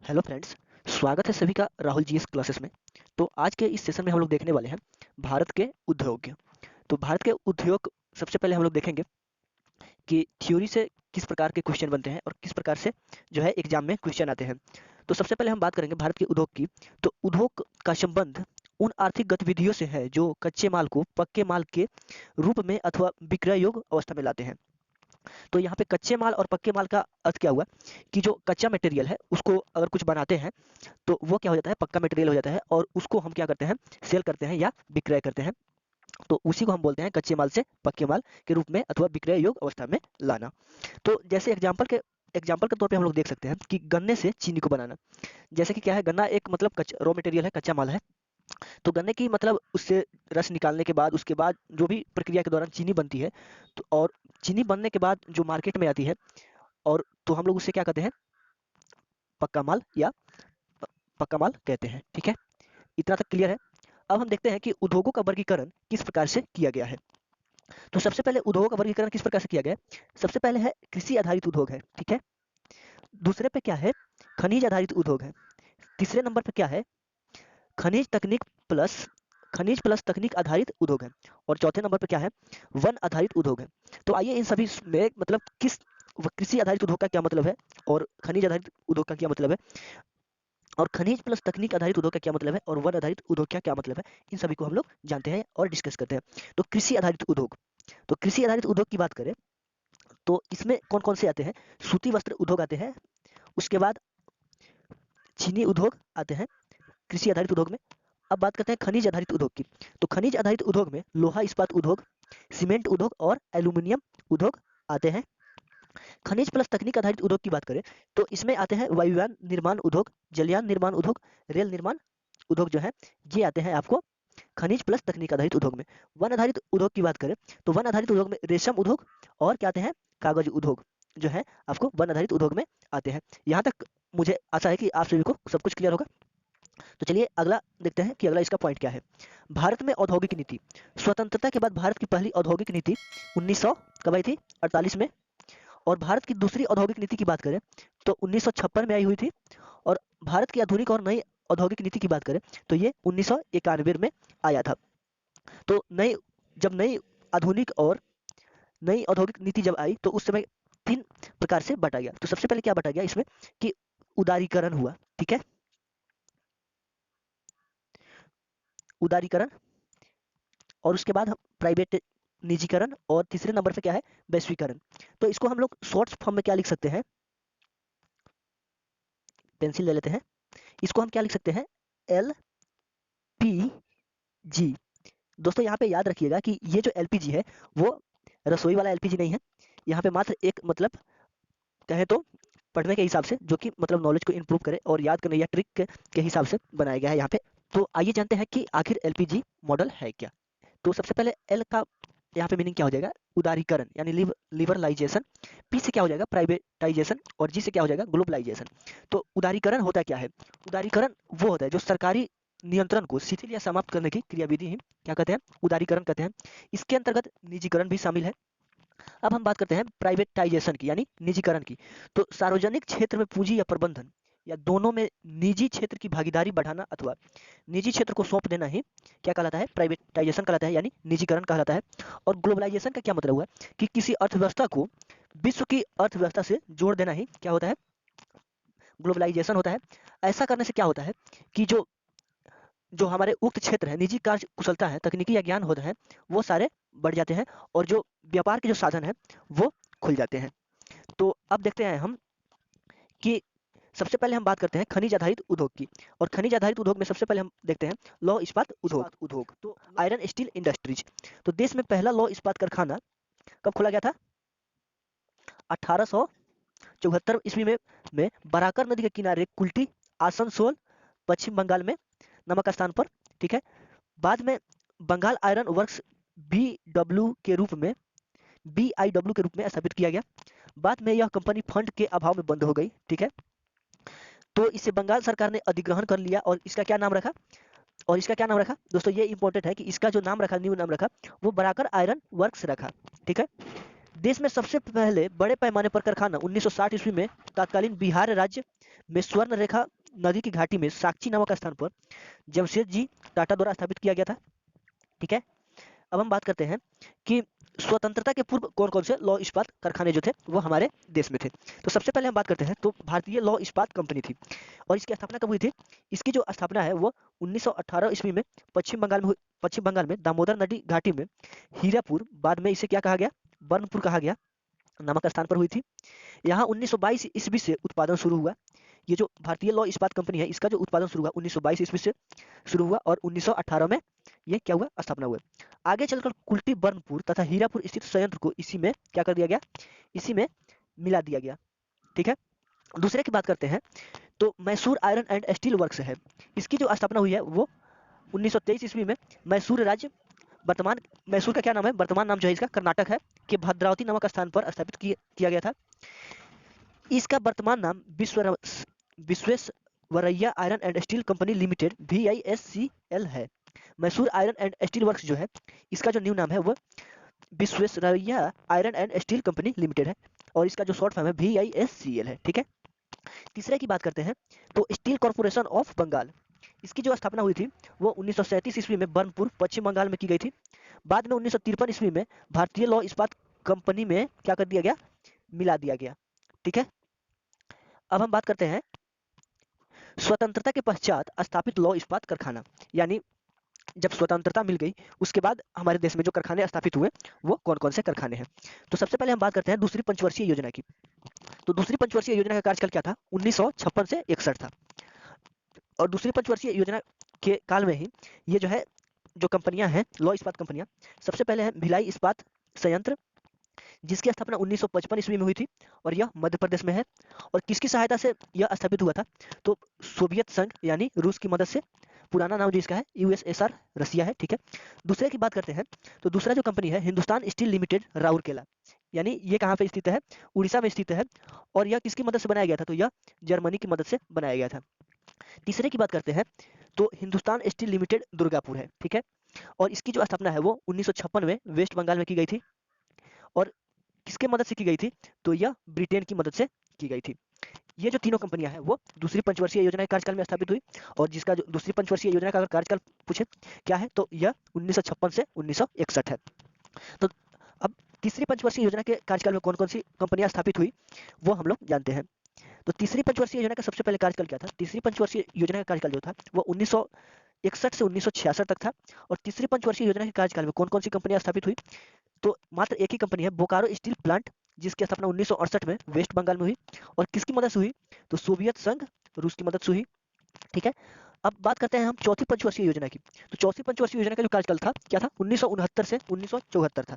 Hello friends, स्वागत है सभी का राहुल जीएस क्लासेस में। तो आज के इस सेशन में हम लोग देखने वाले हैं भारत के उद्योग। तो भारत के उद्योग सबसे पहले हम लोग देखेंगे कि थ्योरी से किस प्रकार के क्वेश्चन बनते हैं और किस प्रकार से जो है एग्जाम में क्वेश्चन आते हैं। तो सबसे पहले हम बात करेंगे भारत के उद्योग की। तो उद्योग का संबंध उन आर्थिक गतिविधियों से है जो कच्चे माल को पक्के माल के रूप में अथवा विक्रय योग्य अवस्था में लाते हैं। तो यहाँ पे कच्चे माल और पक्के माल का अर्थ क्या हुआ कि जो कच्चा मटेरियल है उसको अगर कुछ बनाते हैं तो वो क्या हो जाता है, पक्का मटेरियल हो जाता है और उसको हम क्या करते हैं, सेल करते हैं या विक्रय करते हैं। तो उसी को हम बोलते हैं कच्चे माल से पक्के माल के रूप में अथवा विक्रय योग्य अवस्था में लाना। तो जैसे एग्जाम्पल के तौर पे हम लोग देख सकते हैं कि गन्ने से चीनी को बनाना। जैसे कि क्या है, गन्ना एक मतलब रॉ मटेरियल है, कच्चा माल है। तो गन्ने की मतलब उससे रस निकालने के बाद उसके बाद जो भी प्रक्रिया के दौरान चीनी बनती है, तो और चीनी बनने के बाद जो मार्केट में आती है, और तो हम लोग उससे क्या कहते हैं, पक्का माल या पक्का माल कहते हैं। ठीक है, इतना तक क्लियर है। अब हम देखते हैं कि उद्योगों का वर्गीकरण किस प्रकार से किया गया है। तो सबसे पहले उद्योगों का वर्गीकरण किस प्रकार से किया गया है। सबसे पहले है कृषि आधारित उद्योग है। ठीक है, दूसरे पे क्या है, खनिज आधारित उद्योग है। तीसरे नंबर पे क्या है, खनिज तकनीक प्लस खनिज प्लस तकनीक आधारित उद्योग है। और चौथे नंबर पे क्या है, वन आधारित उद्योग है। तो आइए इन सभी में मतलब किस कृषि आधारित उद्योग का क्या मतलब है और खनिज आधारित उद्योग का क्या मतलब है और खनिज प्लस तकनीक आधारित उद्योग का क्या मतलब है और वन आधारित उद्योग का क्या मतलब है, इन सभी को हम लोग जानते हैं और डिस्कस करते हैं। तो कृषि आधारित उद्योग, तो कृषि आधारित उद्योग की बात करें तो इसमें कौन कौन से आते हैं, सूती वस्त्र उद्योग आते हैं, उसके बाद चीनी उद्योग आते हैं कृषि आधारित उद्योग में। अब बात करते हैं खनिज आधारित उद्योग की। तो खनिज आधारित उद्योग में लोहा इस्पात उद्योग, सीमेंट उद्योग और एल्यूमिनियम उद्योग आते हैं। खनिज प्लस तकनीक आधारित उद्योग की बात करें तो इसमें आते हैं वायुयान निर्माण उद्योग, जलयान निर्माण उद्योग, रेल निर्माण उद्योग जो है, ये आते हैं आपको खनिज प्लस तकनीक आधारित उद्योग में। वन आधारित उद्योग की बात करें तो वन आधारित उद्योग में रेशम उद्योग और क्या आते हैं, कागज उद्योग जो है आपको वन आधारित उद्योग में आते हैं। यहाँ तक मुझे आशा है कि आप सभी को सब कुछ क्लियर होगा। तो चलिए अगला देखते हैं कि अगला इसका पॉइंट क्या है। भारत में औद्योगिक नीति। स्वतंत्रता के बाद भारत की पहली औद्योगिक नीति 1900 कब आई थी, 48 में। और भारत की दूसरी औद्योगिक नीति की बात करें तो 1956 में आई हुई थी। और भारत की आधुनिक और नई औद्योगिक नीति की बात करें तो ये 1991 में आया था। तो जब नई आधुनिक और नई औद्योगिक नीति जब आई तो उस समय तीन प्रकार से बांटा गया। तो सबसे पहले क्या बांटा गया इसमें कि उदारीकरण हुआ। ठीक है, उदारीकरण, और उसके बाद हम प्राइवेट निजीकरण, और तीसरे नंबर पे क्या है, वैश्वीकरण। तो इसको हम लोग शॉर्ट फॉर्म में क्या लिख सकते हैं, पेंसिल ले लेते हैं, इसको हम क्या लिख सकते हैं, एल पी जी। दोस्तों यहाँ पे याद रखिएगा कि ये जो एलपीजी है वो रसोई वाला एलपीजी नहीं है। यहाँ पे मात्र एक मतलब कहे तो पढ़ने के हिसाब से, जो कि मतलब नॉलेज को इंप्रूव करे और याद करने या ट्रिक के हिसाब से बनाया गया है यहाँ पे। तो आइए जानते हैं कि आखिर एलपीजी मॉडल है क्या। तो सबसे पहले एल का यहाँ पे मीनिंग क्या हो जाएगा, उदारीकरण यानी लिबरलाइजेशन। पी से क्या हो जाएगा, प्राइवेटाइजेशन, और जी से क्या हो जाएगा, ग्लोबलाइजेशन। तो उदारीकरण होता क्या है, उदारीकरण वो होता है जो सरकारी नियंत्रण को शिथिल या समाप्त करने की क्रियाविधि ही क्या कहते हैं, उदारीकरण कहते हैं। इसके अंतर्गत निजीकरण भी शामिल है। अब हम बात करते हैं प्राइवेटाइजेशन की यानी निजीकरण की। तो सार्वजनिक क्षेत्र में पूंजी या प्रबंधन या दोनों में निजी क्षेत्र की भागीदारी बढ़ाना अथवा निजी क्षेत्र को सौंप देना ही क्या कहलाता है, प्राइवेटाइजेशन कहलाता है यानी निजीकरण कहलाता है। और ग्लोबलाइजेशन का क्या मतलब हुआ कि किसी अर्थव्यवस्था को विश्व की अर्थव्यवस्था से जोड़ देना ही क्या होता है, ग्लोबलाइजेशन होता है। ऐसा करने से क्या होता है कि जो जो हमारे उक्त क्षेत्र है, निजी कार्य कुशलता है, तकनीकी या ज्ञान होता है, वो सारे बढ़ जाते हैं और जो व्यापार के जो साधन है वो खुल जाते हैं। तो अब देखते हैं हम कि सबसे पहले हम बात करते हैं खनिज आधारित उद्योग की। और खनिज आधारित उद्योग में सबसे पहले हम देखते हैं लौह इस्पात उद्योग। तो आयरन स्टील इंडस्ट्रीज। तो देश में पहला लौह इस्पात कारखाना कब खोला गया था, 1874 ईस्वी में बराकर नदी के किनारे कुल्टी, आसनसोल, पश्चिम बंगाल में नमक स्थान पर। ठीक है, बाद में बंगाल आयरन वर्क्स बीआईडब्ल्यू के रूप में स्थापित किया गया। बाद में यह कंपनी फंड के अभाव में बंद हो गई। ठीक है, तो इसे बंगाल सरकार ने अधिग्रहण कर लिया और इसका क्या नाम रखा, दोस्तों ये इंपॉर्टेंट है कि इसका जो नाम रखा, न्यू नाम रखा, वो बराकर आयरन वर्क्स रखा। ठीक है, देश में सबसे पहले बड़े पैमाने पर कारखाना 1960 ईस्वी में तत्कालीन बिहार राज्य में स्वर्ण रेखा नदी की घाटी में साक्षी नामक स्थान पर जमशेद जी टाटा द्वारा स्थापित किया गया था। ठीक है, अब हम बात करते हैं कि स्वतंत्रता के पूर्व कौन कौन से लौह इस्पात कारखाने जो थे वो हमारे देश में थे। तो सबसे पहले हम बात करते हैं तो भारतीय लौह इस्पात कंपनी थी और इसकी स्थापना कब हुई थी। इसकी जो स्थापना है वो 1918 ईस्वी में पश्चिम बंगाल में दामोदर नदी घाटी में हीरापुर, बाद में इसे क्या कहा गया, बर्नपुर कहा गया, नामक स्थान पर हुई थी। यहाँ 1922 ईस्वी से उत्पादन शुरू हुआ। ये जो भारतीय लौह इस्पात कंपनी है इसका जो उत्पादन शुरू हुआ 1922 ईस्वी से शुरू हुआ और 1918 में ये क्या हुआ, स्थापना हुआ। आगे चलकर कुल्टी, बर्नपुर तथा हीरापुर स्थित संयंत्र को इसी में क्या कर दिया गया, इसी में मिला दिया गया। ठीक है, दूसरे की बात करते हैं तो Mysore iron and steel works है। इसकी जो स्थापना हुई है वो 1923 ईस्वी में मैसूर राज्य, वर्तमान मैसूर का क्या नाम है, वर्तमान नाम जो है इसका कर्नाटक है, के भद्रावती नामक स्थान पर स्थापित किया गया था। इसका वर्तमान नाम Visvesvaraya iron and steel company limited VISCL है। Mysore iron and steel works जो है इसका जो न्यू नाम है वो Visvesvaraya iron and steel company limited है और इसका जो शॉर्ट फॉर्म है VISCL है। ठीक है, तीसरे की बात करते हैं तो स्टील कॉर्पोरेशन ऑफ बंगाल। इसकी जो स्थापना हुई थी वो 1937 ईस्वी में बर्नपुर, पश्चिम बंगाल में की गई थी। बाद में 1953 ईस्वी में भारतीय लौह इस्पात कंपनी में क्या कर दिया गया, मिला दिया गया। ठीक है, अब हम बात करते हैं स्वतंत्रता के पश्चात स्थापित लौह इस्पात कारखाना, यानी जब स्वतंत्रता मिल गई उसके बाद हमारे देश में जो कारखाने स्थापित हुए वो कौन कौन से कारखाने हैं। तो सबसे पहले हम बात करते हैं दूसरी पंचवर्षीय योजना की। तो दूसरी पंचवर्षीय योजना का कार्यकाल क्या था, 1956 से 61 था और दूसरी पंचवर्षीय योजना के काल में ही ये जो है जो कंपनियां हैं लौह इस्पात कंपनियां, सबसे पहले है भिलाई इस्पात संयंत्र जिसकी स्थापना 1955 ईस्वी में हुई थी और यह मध्य प्रदेश में है। और किसकी सहायता से यह स्थापित हुआ था, तो सोवियत संघ यानी रूस की मदद से। पुराना नाम जो इसका है USSR, रसिया है। ठीक है, दूसरे की बात करते हैं तो दूसरा जो कंपनी है हिंदुस्तान स्टील लिमिटेड राउरकेला, यानी ये कहाँ पे स्थित है, उड़ीसा में स्थित है और यह किसकी मदद से बनाया गया था, तो यह जर्मनी की मदद से बनाया गया था। तीसरे की बात करते हैं तो हिंदुस्तान स्टील लिमिटेड दुर्गापुर है। ठीक है, और इसकी जो स्थापना है वो 1956 में वेस्ट बंगाल में की गई थी और किसके मदद से की गई थी, तो यह ब्रिटेन की मदद से की गई थी। ये जो तीनों कंपनियां हैं वो दूसरी पंचवर्षीय योजना के कार्यकाल में स्थापित हुई और जिसका जो दूसरी पंचवर्षीय योजना का अगर कार्यकाल पूछे क्या है तो यह 1956 से 1961 है। तो अब तीसरी पंचवर्षीय योजना के कार्यकाल में कौन कौन सी कंपनियां स्थापित हुई वो हम लोग जानते हैं। तो तीसरी पंचवर्षीय योजना का सबसे पहले कार्यकाल क्या था, तीसरी पंचवर्षीय योजना का कार्यकाल जो था वो 1961 से 1966 तक था। और तीसरी पंचवर्षीय योजना के कार्यकाल में कौन कौन सी कंपनियां स्थापित हुई, तो मात्र एक ही कंपनी है बोकारो स्टील प्लांट, जिसकी स्थापना 1968 में वेस्ट बंगाल में हुई और किसकी मदद से हुई, तो सोवियत संघ, रूस की मदद से हुई। ठीक है, अब बात करते हैं हम चौथी पंचवर्षीय योजना की। तो चौथी पंचवर्षीय योजना का जो कार्यकाल था क्या था, 1969 से 1974 था।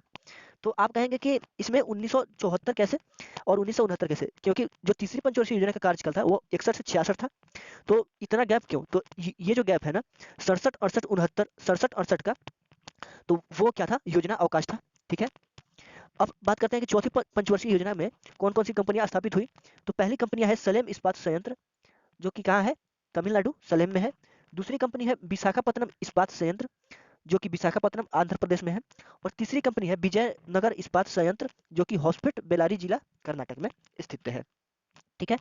तो आप कहेंगे कि इसमें 1974 कैसे और 1969 कैसे, क्योंकि जो तीसरी पंचवर्षीय योजना का कार्यकाल था वो 61 से 66 था। तो इतना गैप क्यों, तो ये जो गैप है ना 67-68 का, तो वो क्या था, योजना अवकाश था। ठीक है, अब बात करते हैं कि चौथी पंचवर्षीय योजना में कौन कौन सी कंपनियां स्थापित हुई। तो पहली कंपनी है सलेम इस्पात संयंत्र जो कि कहाँ है, तमिलनाडु सलेम में है। दूसरी कंपनी है विशाखापत्तनम इस्पात संयंत्र जो कि विशाखापत्तनम आंध्र प्रदेश में है। और तीसरी कंपनी है विजयनगर इस्पात संयंत्र जो कि हॉस्पिट बेलारी जिला कर्नाटक में स्थित है। ठीक है,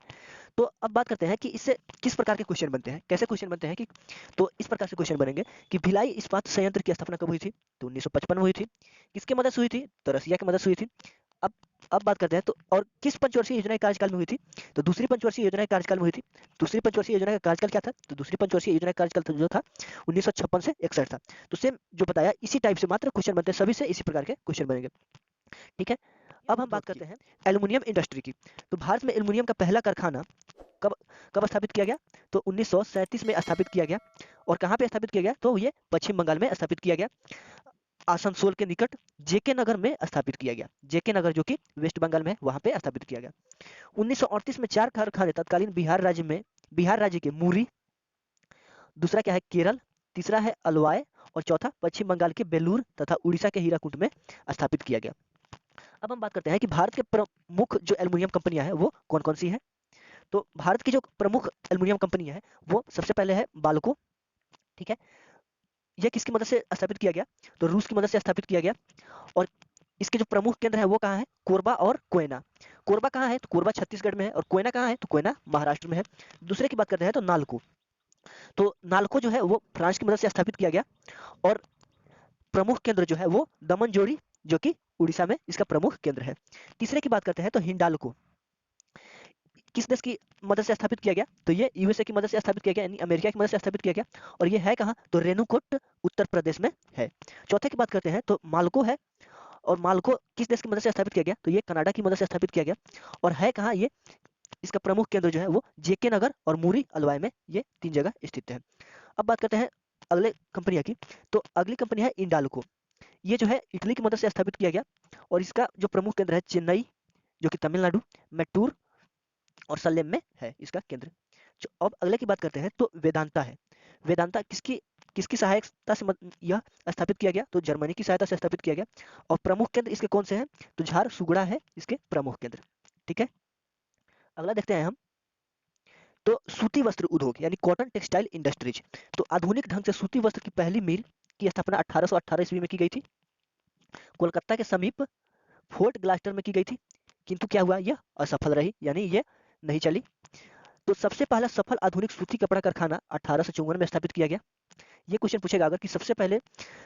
तो अब बात करते हैं कि इससे किस प्रकार के क्वेश्चन बनते हैं, कैसे क्वेश्चन बनते हैं कि, तो इस प्रकार से क्वेश्चन बनेंगे कि भिलाई इस्पात संयंत्र की स्थापना कब हुई थी, तो 1955 में हुई थी। किसकी मदद से हुई थी, तो रसिया की मदद से हुई थी। अब अब बात करते हैं तो और किस पंचवर्षीय योजना के कार्यकाल में हुई थी, तो दूसरी पंचवर्षीय योजना के कार्यकाल में हुई थी। दूसरी पंचवर्षीय योजना का कार्यकाल क्या था, तो दूसरी पंचवर्षीय योजना का कार्यकाल जो था 1956 से 61 था। तो सेम जो बताया इसी टाइप से मात्र क्वेश्चन बनते हैं, सभी से इसी प्रकार के क्वेश्चन बनेंगे। ठीक है, अब हम बात करते हैं एल्युमिनियम इंडस्ट्री की। तो भारत में एल्युमिनियम का पहला कारखाना कब कब स्थापित किया गया, तो 1937 में स्थापित किया गया। और कहाँ पे स्थापित किया गया, तो ये पश्चिम बंगाल में स्थापित किया गया, आसनसोल के निकट जेके नगर में स्थापित किया गया। जेके नगर जो कि वेस्ट बंगाल में है वहां पे स्थापित किया गया। 1938 में 4 कारखाने तत्कालीन बिहार राज्य के मुरी, दूसरा क्या है केरल, तीसरा है अलवाय और चौथा पश्चिम बंगाल के बेलूर तथा उड़ीसा के हीराकुद में स्थापित किया गया। अब हम बात करते हैं कि भारत के प्रमुख जो एल्युमिनियम कंपनियां हैं वो कौन कौन सी हैं। तो भारत की जो प्रमुख एल्युमिनियम कंपनियां हैं वो सबसे पहले है बाल्को। ठीक है, यह किसकी मदद से स्थापित किया गया, तो रूस की मदद से स्थापित किया गया। और इसके जो प्रमुख केंद्र है वो कहाँ है? कोरबा और कोयना। कोरबा कहाँ है? तो कोरबा छत्तीसगढ़ में है, और कोयना कहाँ है? तो कोयना महाराष्ट्र में है। दूसरे की बात करते हैं तो नालको। तो नालको जो है वो फ्रांस की मदद से स्थापित किया गया, और प्रमुख केंद्र जो है वो दमन-जोड़ी, जो कि उड़ीसा में इसका प्रमुख केंद्र है। तीसरे की बात करते हैं तो हिंडाल्को। किस देश की मदद से स्थापित किया गया? तो ये यूएसए की मदद से स्थापित किया गया, यानी अमेरिका की मदद से स्थापित किया गया। और ये है कहाँ? तो रेणुकूट उत्तर प्रदेश में है। चौथे की बात करते हैं तो मालको है, और मालको किस देश की मदद से स्थापित किया गया? तो ये कनाडा की मदद से स्थापित किया गया। और है कहाँ ये? इसका प्रमुख केंद्र जो है वो जेके नगर और मुरी अलवाई में ये 3 जगह स्थित है। अब बात करते हैं अगले कंपनियां की। तो अगली कंपनी है इंडाल्को। ये जो है इटली की मदद से स्थापित किया गया, और इसका जो प्रमुख केंद्र है चेन्नई, जो कि तमिलनाडु, मैटूर और सलेम में है इसका केंद्र। अब अगले की बात करते हैं तो वेदांता है। वेदांता किसकी किसकी सहायता से यह स्थापित किया गया? तो जर्मनी की सहायता से स्थापित किया गया, और प्रमुख केंद्र इसके कौन से हैं? तो झारसुगुड़ा है इसके प्रमुख केंद्र। ठीक है, अगला देखते हैं हम। तो सूती वस्त्र उद्योग यानी कॉटन टेक्सटाइल इंडस्ट्रीज। तो आधुनिक ढंग से सूती वस्त्र की पहली मिल की स्थापना 1818 ईस्वी में की गई थी, कोलकाता के समीप फोर्ट ग्लास्टर में की गई थी। किंतु क्या हुआ? यह असफल रही, यानी ये नहीं चली। तो सबसे पहला सफल आधुनिक सूती कपड़ा कारखाना 1854 में स्थापित किया गया। ये क्वेश्चन पूछेगा अगर कि सबसे पहले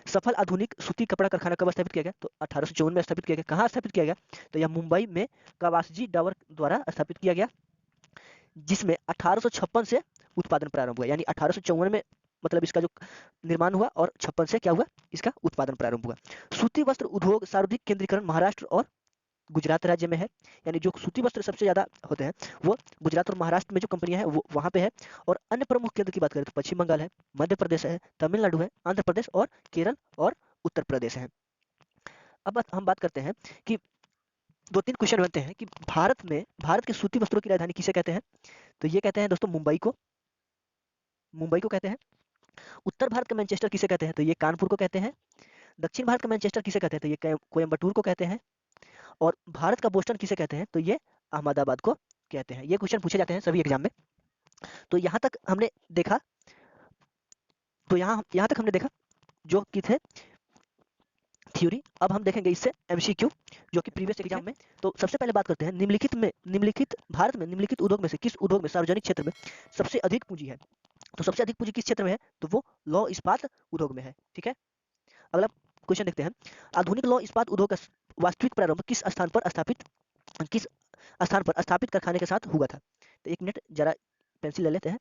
सफल आधुनिक सूती कपड़ा कारखाना कब स्थापित किया गया? तो 1854 में स्थापित किया गया। कहाँ स्थापित किया गया? तो यह मुंबई में कवासजी डावर द्वारा स्थापित किया गया, जिसमें 1856 से उत्पादन प्रारंभ हुआ, यानी 1854 में मतलब इसका जो निर्माण हुआ, और 56 से क्या हुआ? इसका उत्पादन प्रारंभ हुआ। सूती वस्त्र उद्योग सर्वाधिक केंद्रीकरण महाराष्ट्र और गुजरात राज्य में है, यानी जो सूती वस्त्र सबसे ज़्यादा होते हैं वो गुजरात और महाराष्ट्र में जो कंपनियां हैं वो वहाँ पे है। और अन्य प्रमुख केंद्र की बात करें तो पश्चिम बंगाल है, मध्य प्रदेश है, तमिलनाडु है, आंध्र प्रदेश और केरल और उत्तर प्रदेश है। अब हम बात करते हैं कि 2-3 क्वेश्चन बनते हैं कि भारत के सूती वस्त्रों की राजधानी किसे कहते हैं? तो ये कहते हैं दोस्तों मुंबई को कहते हैं। उत्तर भारत का मैनचेस्टर किसे कहते हैं? तो ये कानपुर को कहते हैं। दक्षिण भारत का मैनचेस्टर किसे कहते हैं? तो ये कोयम्बटूर को कहते हैं। और भारत का बोस्टन किसे कहते हैं? तो ये अहमदाबाद को कहते हैं। ये क्वेश्चन पूछे जाते हैं सभी एग्जाम में। तो यहाँ तक हमने देखा, यहाँ तक हमने देखा जो कि थे थ्योरी। अब हम देखेंगे इससे एमसीक्यू, जो कि प्रीवियस एग्जाम में। तो सबसे पहले बात करते हैं भारत में निम्नलिखित उद्योग में से किस उद्योग में सार्वजनिक क्षेत्र में सबसे अधिक पूंजी है? तो सबसे अधिक पूंजी किस क्षेत्र में है? तो वो लौह इस्पात उद्योग में है। ठीक है, अगला क्वेश्चन देखते हैं। आधुनिक लौह इस्पात उद्योग का वास्तविक प्रारंभ किस स्थान पर स्थापित कारखाने के साथ हुआ था? तो 1 मिनट जरा पेंसिल ले लेते हैं।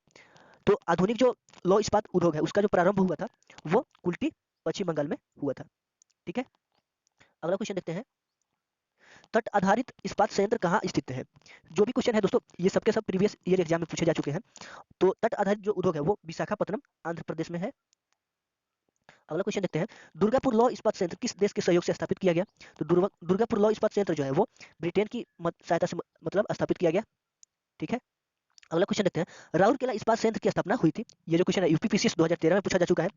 तो आधुनिक जो लौह इस्पात उद्योग है उसका जो प्रारंभ हुआ था वो कुल्टी पश्चिम बंगाल में हुआ था। ठीक है, अगला क्वेश्चन देखते हैं। तट आधारित इस्पात संयंत्र कहाँ स्थित है? जो भी क्वेश्चन है दोस्तों ये सबके सब प्रीवियस ईयर एग्जाम में पूछे जा चुके हैं। तो तट आधारित जो उद्योग है वो विशाखापत्तनम आंध्र प्रदेश में है। अगला क्वेश्चन देखते हैं। दुर्गापुर लौह इस्पात संयंत्र किस देश के सहयोग से स्थापित किया गया? तो दुर्गापुर लौह इस्पात संयंत्र जो है वो ब्रिटेन की सहायता से मतलब स्थापित किया गया। ठीक है, अगला क्वेश्चन देखते हैं। राउरकेला इस्पात संयंत्र की स्थापना हुई थी। ये जो क्वेश्चन है यूपीपीसीएस 2013 में पूछा जा चुका है।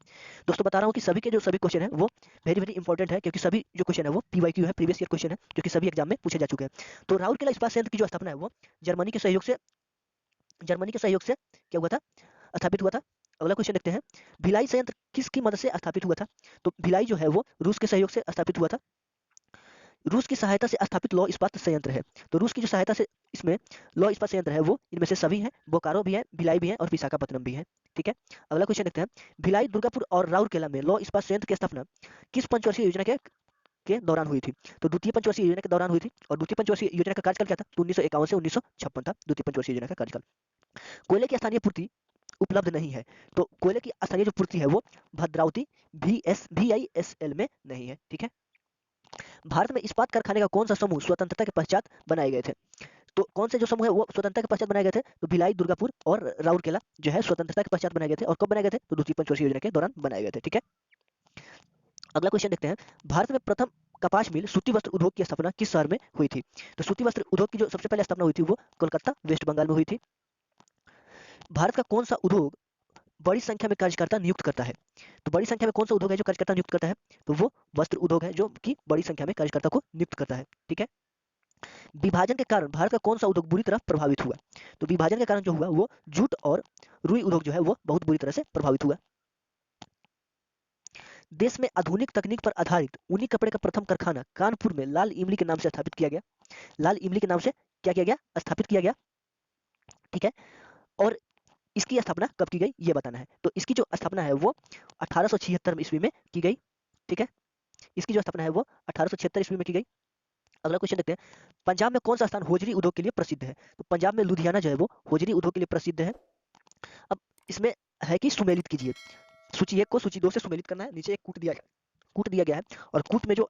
दोस्तों बता रहा हूँ कि सभी के जो सभी क्वेश्चन है वो वेरी वेरी इंपॉर्टेंट है, क्योंकि सभी जो क्वेश्चन है वो पीवाईक्यू है, प्रीवियस ईयर क्वेश्चन है, क्योंकि सभी एग्जाम में पूछे जा चुके हैं। तो राउरकेला इस्पात संयंत्र की जो स्थापना है वो जर्मनी के सहयोग से क्या हुआ था? स्थापित हुआ था। अगला क्वेश्चन देखते हैं। भिलाई संयंत्र किसकी मदद से स्थापित हुआ था? तो भिलाई जो है वो रूस के सहयोग से स्थापित हुआ था। रूस की सहायता से स्थापित लौह इस्पात संयंत्र है। तो रूस की जो सहायता से इसमें लौह इस्पात संयंत्र है वो इनमें से सभी हैं, बोकारो भी है, भिलाई भी है और विशाखापत्तनम भी है। ठीक है, अगला क्वेश्चन देखते हैं। भिलाई, दुर्गापुर और राउरकेला में लौह इस्पात संयंत्र की स्थापना किस पंचवर्षीय योजना के दौरान हुई थी? तो द्वितीय पंचवर्षीय योजना के दौरान हुई थी। और द्वितीय पंचवर्षीय योजना का कार्यकाल क्या था? तो 1951 से 1956 था द्वितीय पंचवर्षीय योजना का कार्यकाल। कोयले की स्थानीय पूर्ति उपलब्ध नहीं है। तो कोयले की स्थानीय जो पूर्ति है वो भद्रावती VISL में नहीं है। ठीक है, भारत में इस्पात कारखाने का कौन सा समूह स्वतंत्रता के पश्चात बनाए गए थे? तो कौन से जो समूह है वो स्वतंत्रता के पश्चात बनाए गए थे? तो भिलाई, दुर्गापुर और राउरकेला जो है स्वतंत्रता के पश्चात बनाए गए थे। और कब बनाए गए थे? तो द्वितीय पंचवर्षीय योजना के दौरान बनाए गए थे। ठीक है, अगला क्वेश्चन देखते हैं। भारत में प्रथम कपास मिल सूती वस्त्र उद्योग की स्थापना किस शहर में हुई थी? तो सूती वस्त्र उद्योग की जो सबसे पहले स्थापना हुई थी वो कोलकाता वेस्ट बंगाल में हुई थी। भारत का कौन सा उद्योग बड़ी संख्या में कार्यकर्ता नियुक्त करता है? तो बड़ी संख्या में कौन सा उद्योग है जो कार्यकर्ता नियुक्त करता है? तो वो वस्त्र उद्योग है जो कि बड़ी संख्या में कार्यकर्ता को नियुक्त करता है। ठीक है, विभाजन के कारण भारत का कौन सा उद्योग बुरी तरह प्रभावित हुआ? तो विभाजन के कारण जो हुआ वो जूट और रुई उद्योग जो है वो बहुत बुरी तरह से प्रभावित हुआ। देश में आधुनिक तकनीक पर आधारित ऊनी कपड़े का प्रथम कारखाना कानपुर में लाल इमली के नाम से स्थापित किया गया। लाल इमली के नाम से क्या किया गया? स्थापित किया गया। ठीक है। और इसकी स्थापना कब की गई ये बताना है। तो इसकी जो स्थापना है वो 1876 ईस्वी में की गई। ठीक है। इसकी जो स्थापना है वो 1876 ईस्वी में की गई। अगला क्वेश्चन देखते हैं, पंजाब में कौन सा स्थान होजरी उद्योग के लिए प्रसिद्ध है? तो पंजाब में लुधियाना जो है वो होजरी उद्योग के लिए प्रसिद्ध है। अब इसमें है कि सुमेलित कीजिए, सूची 1 को सूची 2 से सुमेलित करना है। नीचे एक कूट दिया गया है और कूट में जो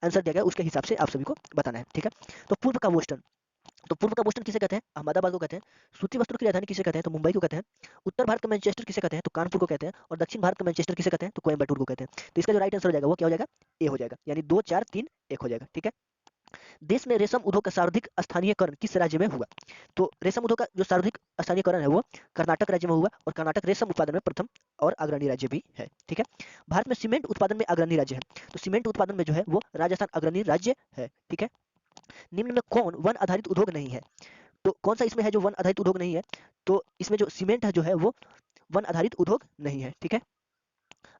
आंसर दिया गया है उसके हिसाब से आप सभी को बताना है। ठीक है। तो पूर्व का बोस्टन, तो पूर्व का बोस्टन किसे कहते हैं? अहमदाबाद को कहते हैं। सूती वस्त्रों की राजधानी किसे कहते हैं? तो मुंबई को कहते हैं। उत्तर भारत का मैनचेस्टर किसे कहते हैं? तो कानपुर को कहते हैं। और दक्षिण भारत का मैनचेस्टर किसे कहते हैं? तो कोयम्बटूर को कहते हैं। तो इसका जो राइट आंसर हो जाएगा वो क्या हो जाएगा? ए हो जाएगा, यानी 2 4 3 1 हो जाएगा। ठीक है। देश में रेशम उद्योग का सर्वाधिक स्थानीयकरण किस राज्य में हुआ? तो रेशम उद्योग का जो सर्वाधिक स्थानीयकरण है वो कर्नाटक राज्य में हुआ और कर्नाटक रेशम उत्पादन में प्रथम और अग्रणी राज्य भी है। ठीक है। भारत में सीमेंट उत्पादन में अग्रणी राज्य है, तो सीमेंट उत्पादन में जो है वो राजस्थान अग्रणी राज्य है। ठीक है। निम्न में कौन वन आधारित उद्योग नहीं है? तो कौन सा इसमें है जो वन आधारित उद्योग नहीं है? तो इसमें जो सीमेंट है जो है वो वन आधारित उद्योग नहीं है। ठीक है।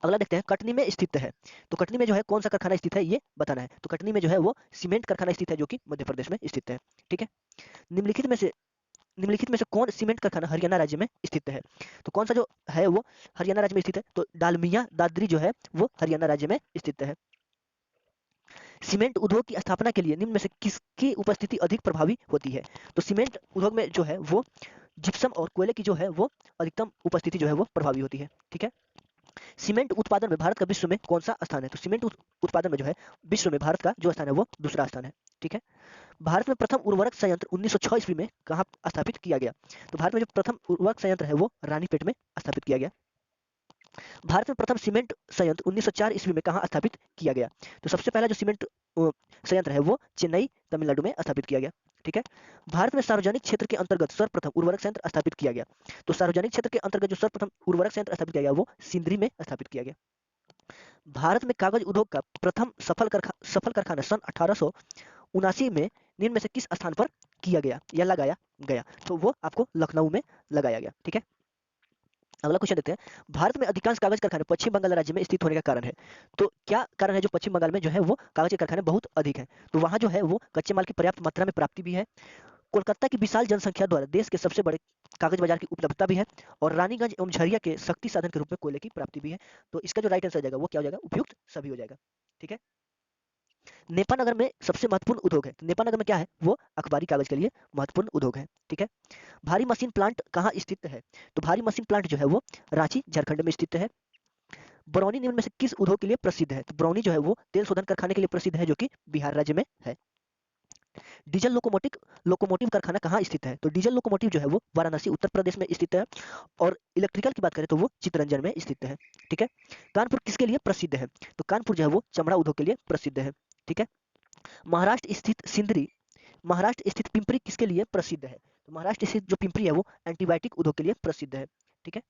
अगला देखते हैं, कटनी में स्थित है, तो कटनी में जो है कौन सा कारखाना स्थित है ये बताना है। तो कटनी में जो है वो सीमेंट कारखाना स्थित है जो कि मध्य प्रदेश में स्थित है। ठीक है। निम्नलिखित में से कौन सीमेंट कारखाना हरियाणा राज्य में स्थित है? तो कौन सा जो है वो हरियाणा राज्य में स्थित है? तो डालमिया दादरी जो है वो हरियाणा राज्य में स्थित है। सीमेंट उद्योग की स्थापना के लिए निम्न में से किसकी उपस्थिति अधिक प्रभावी होती है? तो सीमेंट उद्योग में जो है वो जिप्सम और कोयले की जो है वो अधिकतम उपस्थिति जो है वो प्रभावी होती है। ठीक है। सीमेंट उत्पादन में भारत का विश्व में कौन सा स्थान है? तो सीमेंट उत्पादन में जो है विश्व में भारत का जो स्थान है वो दूसरा स्थान है। ठीक है। भारत में प्रथम उर्वरक संयंत्र 1906 ईस्वी में कहाँ स्थापित किया गया? तो भारत में जो प्रथम उर्वरक संयंत्र है वो रानीपेट में स्थापित किया गया। भारत में प्रथम सीमेंट संयंत्र 1904 ईस्वी में कहाँ स्थापित किया गया? तो सबसे पहला जो सीमेंट संयंत्र है वो चेन्नई तमिलनाडु में स्थापित किया गया। ठीक है। भारत में सार्वजनिक क्षेत्र के अंतर्गत सर्वप्रथम उर्वरक संयंत्र स्थापित किया गया। तो सार्वजनिक क्षेत्र के अंतर्गत जो सर्वप्रथम उर्वरक संयंत्र स्थापित किया गया वो सिंदरी में स्थापित किया गया। भारत में कागज उद्योग का प्रथम सफल कारखाना सन 1879 में निम्न में से किस स्थान पर किया गया या लगाया गया? तो वो आपको लखनऊ में लगाया गया। ठीक है। अगला क्वेश्चन देखते हैं, भारत में अधिकांश कागज कारखाने पश्चिम बंगाल राज्य में स्थित होने का कारण है। तो क्या कारण है जो पश्चिम बंगाल में जो है वो कागज के कारखाने बहुत अधिक हैं? तो वहाँ जो है वो कच्चे माल की पर्याप्त मात्रा में प्राप्ति भी है। कोलकाता की विशाल जनसंख्या द्वारा देश के सबसे बड़े कागज बाजार की उपलब्धता भी है और रानीगंज एवं झरिया के शक्ति साधन के रूप में कोयले की प्राप्ति भी है। तो इसका जो राइट आंसर हो जाएगा वो क्या हो जाएगा? उपयुक्त सभी हो जाएगा। ठीक है। नेपानगर में सबसे महत्वपूर्ण उद्योग है, तो नेपानगर में क्या है वो अखबारी कागज के लिए महत्वपूर्ण उद्योग है। ठीक है। भारी मशीन प्लांट कहाँ स्थित है? तो भारी मशीन प्लांट जो है वो रांची झारखंड में स्थित है। बरौनी निम्न में से किस उद्योग के लिए प्रसिद्ध है? तो बरौनी जो है वो तेल शोधन कारखाने के लिए प्रसिद्ध है जो कि बिहार राज्य में है। डीजल लोकोमोटिव कारखाना कहाँ स्थित है? तो डीजल लोकोमोटिव जो है वो वाराणसी उत्तर प्रदेश में स्थित है और इलेक्ट्रिकल की बात करें तो वो चित्तरंजन में स्थित है। ठीक है। कानपुर किसके लिए प्रसिद्ध है? तो कानपुर जो है वो चमड़ा उद्योग के लिए प्रसिद्ध है। ठीक है। महाराष्ट्र स्थित पिंपरी किसके लिए प्रसिद्ध है? तो महाराष्ट्र स्थित जो पिंपरी है वो एंटीबायोटिक उद्योग के लिए प्रसिद्ध है। ठीक है।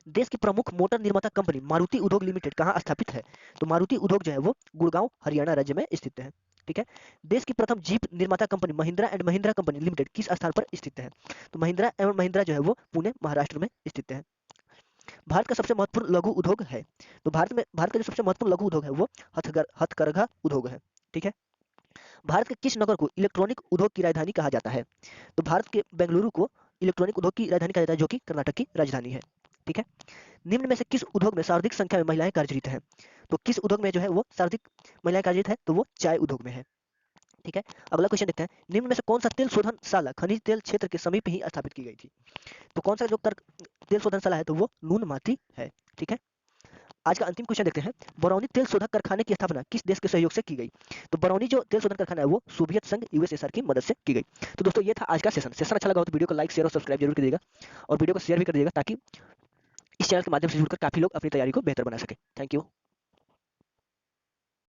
देश की प्रमुख मोटर निर्माता कंपनी मारुति उद्योग लिमिटेड कहाँ स्थापित है? तो मारुति उद्योग जो है वो गुड़गांव हरियाणा राज्य में स्थित है। ठीक है। देश की प्रथम जीप निर्माता company Mahindra and Mahindra company limited किस स्थान पर स्थित है? तो महिंद्रा एवं महिंद्रा जो है वो पुणे महाराष्ट्र में स्थित है। भारत का सबसे महत्वपूर्ण लघु उद्योग है, तो भारत का जो सबसे महत्वपूर्ण लघु उद्योग है वो हथकरघा उद्योग है। ठीक है। भारत के किस नगर को इलेक्ट्रॉनिक उद्योग की राजधानी कहा जाता है? तो भारत के बेंगलुरु को इलेक्ट्रॉनिक उद्योग की राजधानी कहा जाता है जो कि कर्नाटक की राजधानी है। ठीक है। निम्न में से किस उद्योग में सर्वाधिक संख्या में महिलाएं कार्यरत हैं? तो किस उद्योग में जो है वो सर्वाधिक महिलाएं कार्यरत है? तो वो चाय उद्योग में है। ठीक है। अगला क्वेश्चन देखते हैं, निम्न में से कौन सा तेल शोधनशाला खनिज तेल क्षेत्र के समीप ही स्थापित की गई थी? तो कौन सा जो तेल शोधनशाला है तो वो नून माती है। ठीक है। आज का अंतिम क्वेश्चन देखते हैं, बरौनी तेल शोधक कारखाने की स्थापना किस देश के सहयोग से की गई? तो बरौनी जो तेल शोधन कारखाना है वो सोवियत संघ यूएसएसआर की मदद से की गई। तो दोस्तों ये था आज का सेशन अच्छा लगा हो तो वीडियो को लाइक शेयर और सब्सक्राइब जरूर करिएगा और वीडियो को शेयर भी कर दीजिएगा ताकि इस चैनल के माध्यम से जुड़कर काफी लोग अपनी तैयारी को बेहतर बना सके। Thank you.